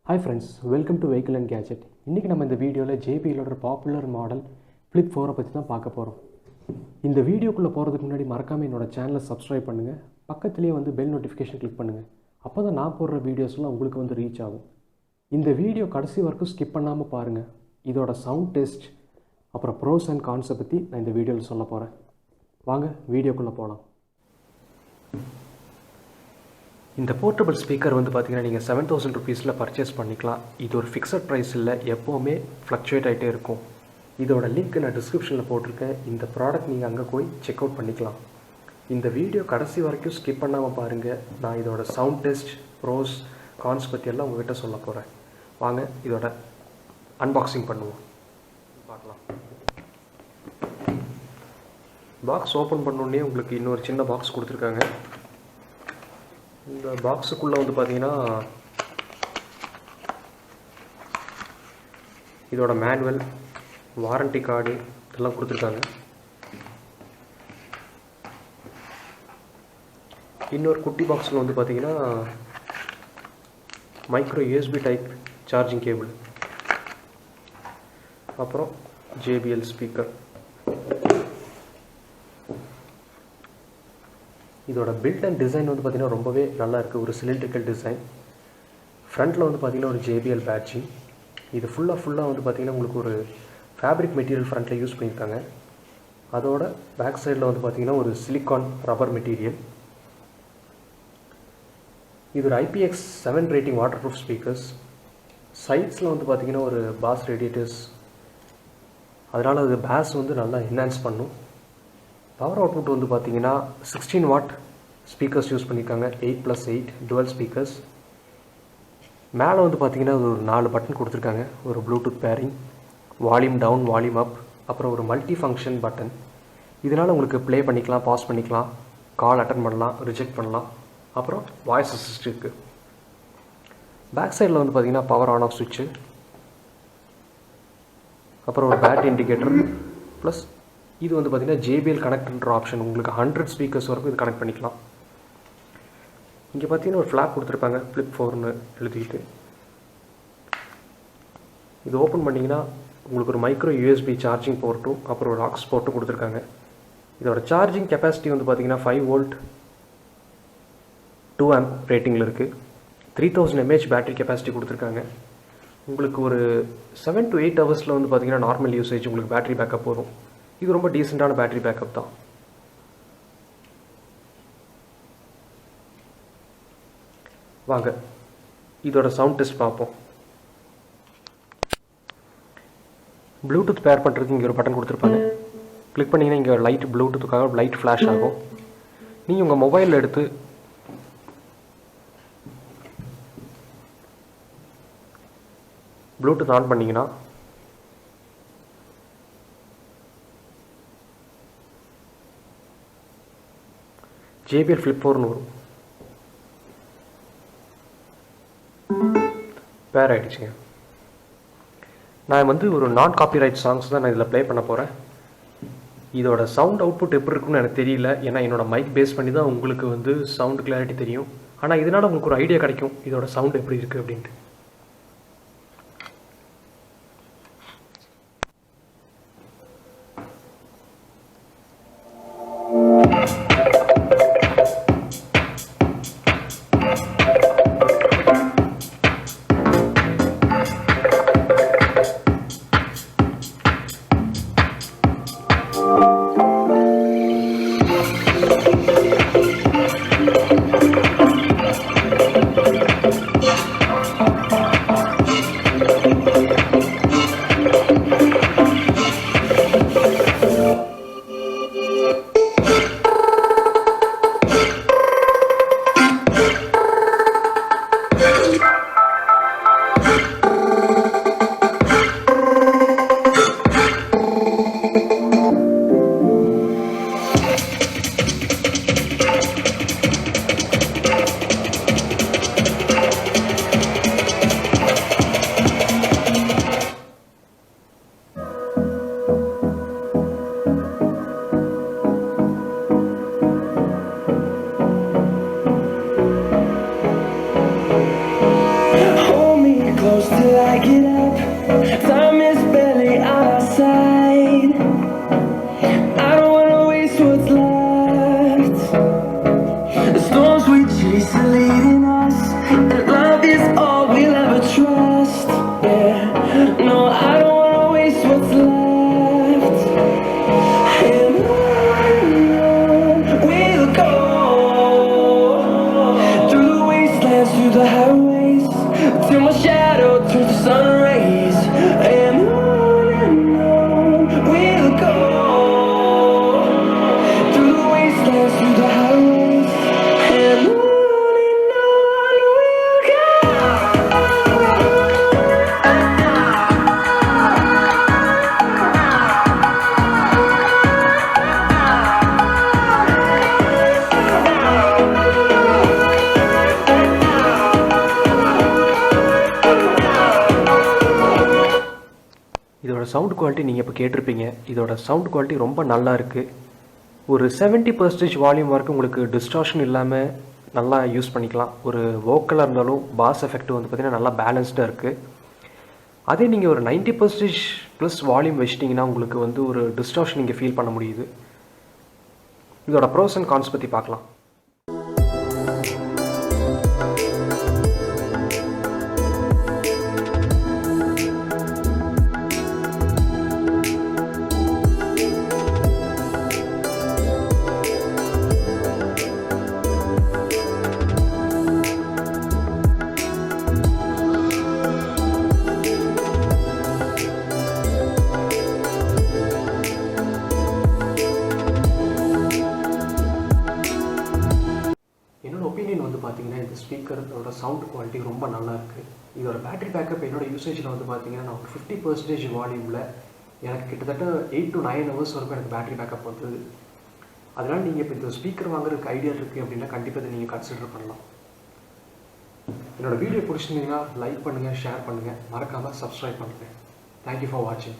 Hi friends, welcome to Vehicle and Gadget. இன்னைக்கு நம்ம இந்த வீடியோல JBLோட பாப்புலர் மாடல் Flip 4 பத்தி தான் பார்க்க போறோம். இந்த வீடியோக்குள்ள போறதுக்கு முன்னாடி மறக்காம என்னோட சேனலை Subscribe பண்ணுங்க. பக்கத்துலயே வந்து பெல் நோட்டிஃபிகேஷன் கிளிக் பண்ணுங்க. அப்பதான் நான் போடுற வீடியோஸ்லாம் உங்களுக்கு வந்து ரீச் ஆகும். இந்த வீடியோ கடைசி வரைக்கும் ஸ்கிப் பண்ணாம பாருங்க. இதோட சவுண்ட் டெஸ்ட் அப்புறம் pros and cons பத்தி நான் இந்த வீடியோல சொல்ல போறேன். வாங்க வீடியோக்குள்ள போலாம். இந்த போர்ட்டபிள் ஸ்பீக்கர் வந்து பார்த்தீங்கன்னா நீங்கள் 7000 ருபீஸில் பர்ச்சேஸ் பண்ணிக்கலாம். இது ஒரு ஃபிக்ஸட் ப்ரைஸ் இல்லை, எப்போவுமே ஃப்ளக்சுவேட் ஆகிட்டே இருக்கும். இதோட லிங்க் நான் டிஸ்கிரிப்ஷனில் போட்டிருக்கேன். இந்த ப்ராடக்ட் நீங்கள் அங்கே போய் செக் அவுட் பண்ணிக்கலாம். இந்த வீடியோ கடைசி வரைக்கும் ஸ்கிப் பண்ணாமல் பாருங்கள். நான் இதோட சவுண்ட் டெஸ்ட், ப்ரோஸ், கான்ஸ் பற்றியெல்லாம் உங்கள்கிட்ட சொல்ல போகிறேன். வாங்க இதோட அன்பாக்சிங் பண்ணுவோம், பார்க்கலாம். பாக்ஸ் ஓப்பன் பண்ணோடனே உங்களுக்கு இன்னொரு சின்ன பாக்ஸ் கொடுத்துருக்காங்க. இந்த பாக்ஸுக்குள்ளே வந்து பார்த்தீங்கன்னா இதோட மேனுவல், வாரண்டி கார்டு இதெல்லாம் கொடுத்துருக்காங்க. இன்னொரு குட்டி பாக்ஸில் வந்து பார்த்தீங்கன்னா micro USB type charging cable, அப்புறம் JBL ஸ்பீக்கர். இதோட பில்ட் அண்ட் டிசைன் வந்து பார்த்திங்கன்னா ரொம்பவே நல்லா இருக்குது. ஒரு சிலிண்ட்ரிக்கல் டிசைன். ஃப்ரண்ட்டில் வந்து பார்த்திங்கன்னா ஒரு JBL பேட்ஜிங். இது ஃபுல்லாக வந்து பார்த்திங்கன்னா உங்களுக்கு ஒரு ஃபேப்ரிக் மெட்டீரியல் ஃப்ரண்ட்டில் யூஸ் பண்ணியிருக்காங்க. அதோட பேக் சைடில் வந்து பார்த்திங்கன்னா ஒரு சிலிக்கான் ரப்பர் மெட்டீரியல். இது ஒரு IPX7 rating waterproof speakers. சைட்ஸில் வந்து பார்த்திங்கன்னா ஒரு பாஸ் ரேடியேட்டர்ஸ், அதனால் அது பேஸ் வந்து நல்லா என்ஹான்ஸ் பண்ணும். பவர் அவுட்புட் வந்து பார்த்தீங்கன்னா 16 வாட் ஸ்பீக்கர்ஸ் யூஸ் பண்ணியிருக்காங்க. 8+8 டுவல் ஸ்பீக்கர்ஸ். மேலே வந்து பார்த்தீங்கன்னா ஒரு 4 பட்டன் கொடுத்துருக்காங்க. ஒரு bluetooth pairing, volume down, volume up, அப்புறம் ஒரு மல்டி ஃபங்க்ஷன் பட்டன். இதனால் உங்களுக்கு ப்ளே பண்ணிக்கலாம், பாஸ் பண்ணிக்கலாம், கால் அட்டன் பண்ணலாம், ரிஜெக்ட் பண்ணலாம். அப்புறம் வாய்ஸ் அசிஸ்ட் இருக்குது. பேக் சைடில் வந்து பார்த்தீங்கன்னா பவர் ஆன் ஆஃப் சுவிட்சு, அப்புறம் ஒரு பேட்டரி இண்டிகேட்டர், ப்ளஸ் இது வந்து பார்த்திங்கன்னா JBL கனெக்ட்ன்ற ஆப்ஷன். உங்களுக்கு 100 ஸ்பீக்கர்ஸ் வரைக்கும் இது கனெக்ட் பண்ணிக்கலாம். இங்கே பார்த்தீங்கன்னா ஒரு ஃப்ளாக் கொடுத்துருப்பாங்க, Flip 4ன்னு எழுதிட்டு. இது ஓப்பன் பண்ணிங்கன்னா உங்களுக்கு ஒரு மைக்ரோ USB சார்ஜிங் போர்ட்டும் அப்புறம் ஒரு ஆக்ஸ் போர்ட்டும் கொடுத்துருக்காங்க. இதோட சார்ஜிங் கெப்பாசிட்டி வந்து பார்த்திங்கன்னா 5 வோல்ட் 2 ஆம்ப் ரேட்டிங்கில் இருக்குது. 3000 mAh பேட்டரி கெப்பாசிட்டி கொடுத்துருக்காங்க. உங்களுக்கு ஒரு 7 to 8 ஹவர்ஸில் வந்து பார்த்திங்கன்னா நார்மல் யூசேஜ் உங்களுக்கு பேட்டரி பேக்கப் வரும். இது ரொம்ப டீசெண்டான பேட்டரி பேக்கப் தான். வாங்க இதோட சவுண்ட் டெஸ்ட் பார்ப்போம். ப்ளூடூத் பேர் பண்ணுறதுக்கு இங்கே ஒரு பட்டன் கொடுத்துருப்பாங்க. கிளிக் பண்ணிங்கன்னா இங்கே லைட், ப்ளூடூத்துக்காக லைட் ஃப்ளாஷ் ஆகும். நீங்கள் உங்கள் மொபைலில் எடுத்து ப்ளூடூத் ஆன் பண்ணிங்கன்னா JBL Flip 4ன்னு வரும். பேர் ஆகிடுச்சுங்க. நான் வந்து ஒரு நான் காப்பிரைட் சாங்ஸ் தான் நான் இதில் ப்ளே பண்ண போகிறேன். இதோட சவுண்ட் அவுட்புட் எப்படி இருக்குன்னு எனக்கு தெரியல, ஏன்னா என்னோட மைக் பேஸ் பண்ணி தான் உங்களுக்கு வந்து சவுண்ட் கிளாரிட்டி தெரியும். ஆனால் இதனால் உங்களுக்கு ஒரு ஐடியா கிடைக்கும் இதோட சவுண்ட் எப்படி இருக்குது அப்படின்ட்டு. சவுண்ட் குவாலிட்டி நீங்கள் இப்போ கேட்டிருப்பீங்க. இதோட சவுண்ட் குவாலிட்டி ரொம்ப நல்லா இருக்குது. ஒரு 70% வால்யூம் வரைக்கும் உங்களுக்கு டிஸ்டார்ஷன் இல்லாமல் நல்லா யூஸ் பண்ணிக்கலாம். ஒரு வோக்கலாக இருந்தாலும் பாஸ் எஃபெக்ட் வந்து பார்த்திங்கன்னா நல்லா பேலன்ஸ்டாக இருக்குது. அதே நீங்கள் ஒரு 90% ப்ளஸ் வால்யூம் வச்சிட்டிங்கன்னா உங்களுக்கு வந்து ஒரு டிஸ்டார்ஷன் நீங்கள் ஃபீல் பண்ண முடியுது. இதோட ப்ரோஸ் அண்ட் கான்ஸ் பற்றி பார்க்கலாம். என்னோட ஒப்பீனியன் வந்து பார்த்தீங்கன்னா இந்த ஸ்பீக்கரோட சவுண்ட் குவாலிட்டி ரொம்ப நல்லா இருக்குது. இதோட பேட்டரி பேக்கப் என்னோட யூசேஜில் வந்து பார்த்தீங்கன்னா நான் ஒரு 50% வால்யூமில் எனக்கு கிட்டத்தட்ட 8 to 9 hours வரைக்கும் எனக்கு பேட்டரி பேக்கப் வந்தது. அதனால் நீங்கள் இப்போ இந்த ஸ்பீக்கர் வாங்குறதுக்கு ஐடியா இருக்குது அப்படின்னா கண்டிப்பாக இதை நீங்கள் கன்சிடர் பண்ணலாம். என்னோடய வீடியோ பிடிச்சிருந்தீங்கன்னா லைக் பண்ணுங்கள், ஷேர் பண்ணுங்கள், மறக்காமல் சப்ஸ்கிரைப் பண்ணுங்கள். தேங்க்யூ ஃபார் வாட்சிங்.